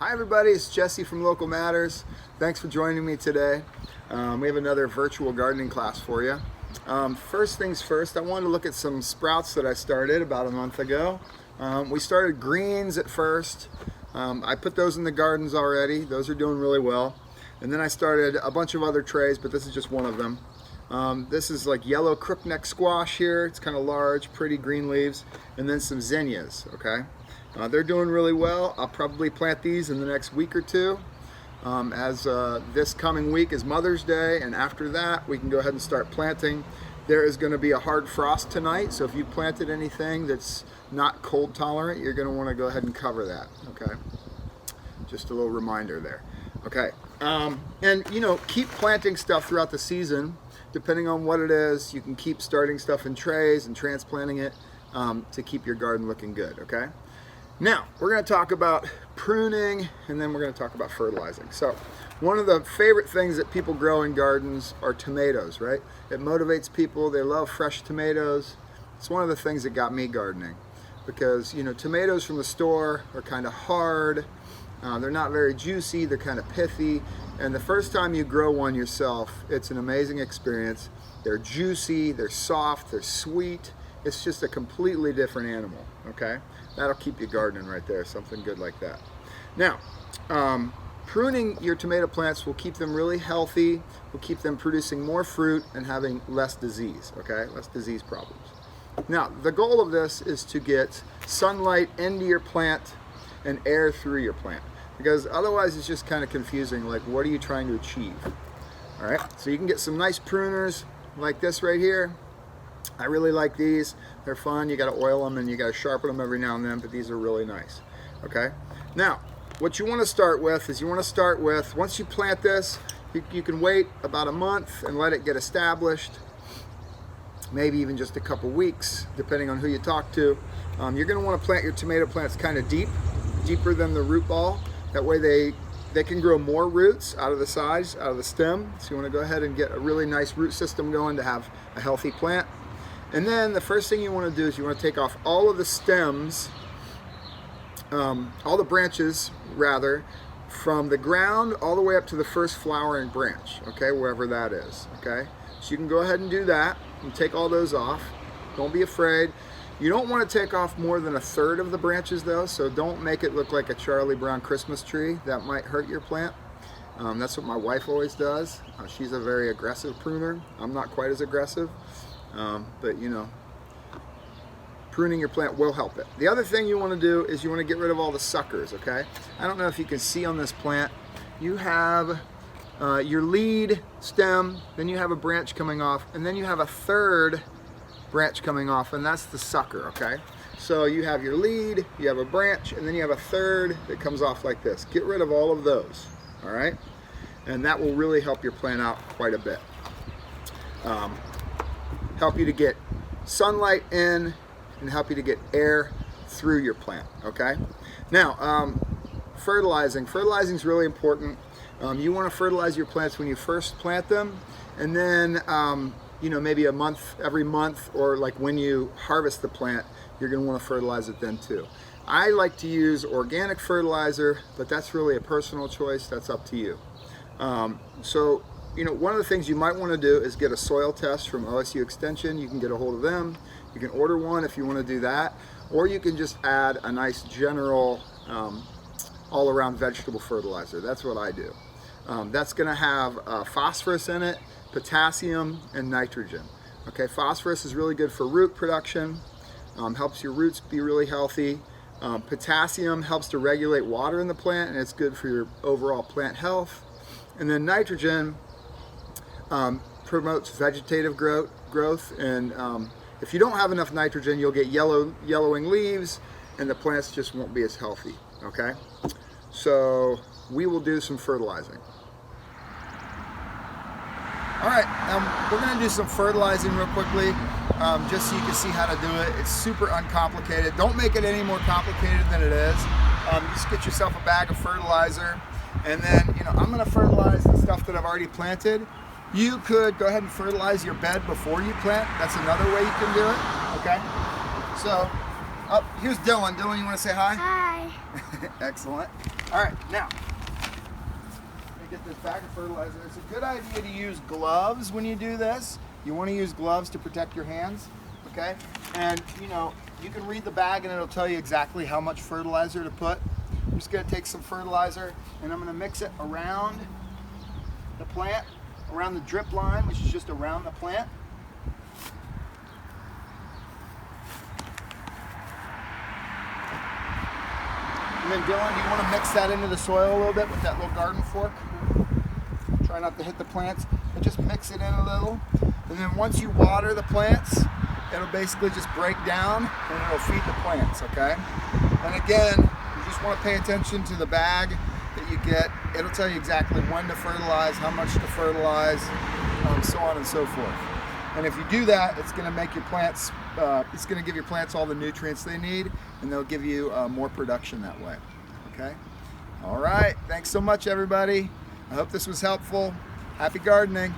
Hi everybody, it's Jesse from Local Matters. Thanks for joining me today. We have another virtual gardening class for you. First things first, I wanted to look at some sprouts that I started about a month ago. We started greens at first. I put those in the gardens already. Those are doing really well. And then I started a bunch of other trays, but this is just one of them. This is like yellow crookneck squash here. It's kind of large, pretty green leaves. And then some zinnias, okay? They're doing really well. I'll probably plant these in the next week or two. As this coming week is Mother's Day, and after that we can go ahead and start planting. There is going to be a hard frost tonight, so if you planted anything that's not cold tolerant, you're going to want to go ahead and cover that, okay? Just a little reminder there. Okay, and you know, keep planting stuff throughout the season. Depending on what it is, you can keep starting stuff in trays and transplanting it to keep your garden looking good, okay? Now, we're going to talk about pruning, and then we're going to talk about fertilizing. So, one of the favorite things that people grow in gardens are tomatoes, right? It motivates people. They love fresh tomatoes. It's one of the things that got me gardening, because, you know, tomatoes from the store are kind of hard. They're not very juicy. They're kind of pithy. And the first time you grow one yourself, it's an amazing experience. They're juicy, they're soft, they're sweet. It's just a completely different animal, okay? That'll keep you gardening right there, something good like that. Now, pruning your tomato plants will keep them really healthy, will keep them producing more fruit and having less disease, okay? Less disease problems. Now, the goal of this is to get sunlight into your plant and air through your plant, because otherwise it's just kind of confusing, like what are you trying to achieve? All right, so you can get some nice pruners like this right here. I really like these. They're fun. You got to oil them and you got to sharpen them every now and then, but these are really nice. Okay. Now, what you want to start with is once you plant this, you can wait about a month and let it get established. Maybe even just a couple weeks, depending on who you talk to. You're going to want to plant your tomato plants kind of deeper than the root ball. That way they can grow more roots out of the sides, out of the stem. So you want to go ahead and get a really nice root system going to have a healthy plant. And then the first thing you want to do is you want to take off all of the stems, all the branches rather, from the ground all the way up to the first flowering branch, okay, wherever that is, okay? So you can go ahead and do that and take all those off. Don't be afraid. You don't want to take off more than a third of the branches though, so don't make it look like a Charlie Brown Christmas tree. That might hurt your plant. That's what my wife always does. She's a very aggressive pruner. I'm not quite as aggressive. But you know, pruning your plant will help it. The other thing you want to do is you want to get rid of all the suckers, okay? I don't know if you can see on this plant, you have your lead stem, then you have a branch coming off, and then you have a third branch coming off, and that's the sucker, okay? So you have your lead, you have a branch, and then you have a third that comes off like this. Get rid of all of those, all right? And that will really help your plant out quite a bit. Help you to get sunlight in and help you to get air through your plant, okay? Now, fertilizing. Fertilizing is really important. You want to fertilize your plants when you first plant them, and then you know, maybe every month, or like when you harvest the plant, you're going to want to fertilize it then too. I like to use organic fertilizer, but that's really a personal choice. That's up to you. So, you know, one of the things you might want to do is get a soil test from OSU Extension. You can get a hold of them. You can order one if you want to do that, or you can just add a nice general all-around vegetable fertilizer. That's what I do. That's going to have phosphorus in it, potassium, and nitrogen. Okay, phosphorus is really good for root production, helps your roots be really healthy. Potassium helps to regulate water in the plant, and it's good for your overall plant health. And then nitrogen promotes vegetative growth, and if you don't have enough nitrogen, you'll get yellowing leaves, and the plants just won't be as healthy, okay? So we will do some fertilizing. All right, we're gonna do some fertilizing real quickly, just so you can see how to do it. It's super uncomplicated. Don't make it any more complicated than it is. Just get yourself a bag of fertilizer, and then, you know, I'm gonna fertilize the stuff that I've already planted. You could go ahead and fertilize your bed before you plant. That's another way you can do it, okay? So, here's Dylan. Dylan, you wanna say hi? Hi. Excellent. All right, now, let me get this bag of fertilizer. It's a good idea to use gloves when you do this. You want to use gloves to protect your hands, okay? And you know, you can read the bag and it'll tell you exactly how much fertilizer to put. I'm just gonna take some fertilizer and I'm gonna mix it around the plant, around the drip line, which is just around the plant. And then Dylan, do you want to mix that into the soil a little bit with that little garden fork? Try not to hit the plants, but just mix it in a little. And then once you water the plants, it'll basically just break down and it'll feed the plants, okay? And again, you just want to pay attention to the bag that you get. It'll tell you exactly when to fertilize, how much to fertilize, so on and so forth. And if you do that, it's going to make your plants, it's going to give your plants all the nutrients they need, and they'll give you more production that way. Okay? All right. Thanks so much, everybody. I hope this was helpful. Happy gardening.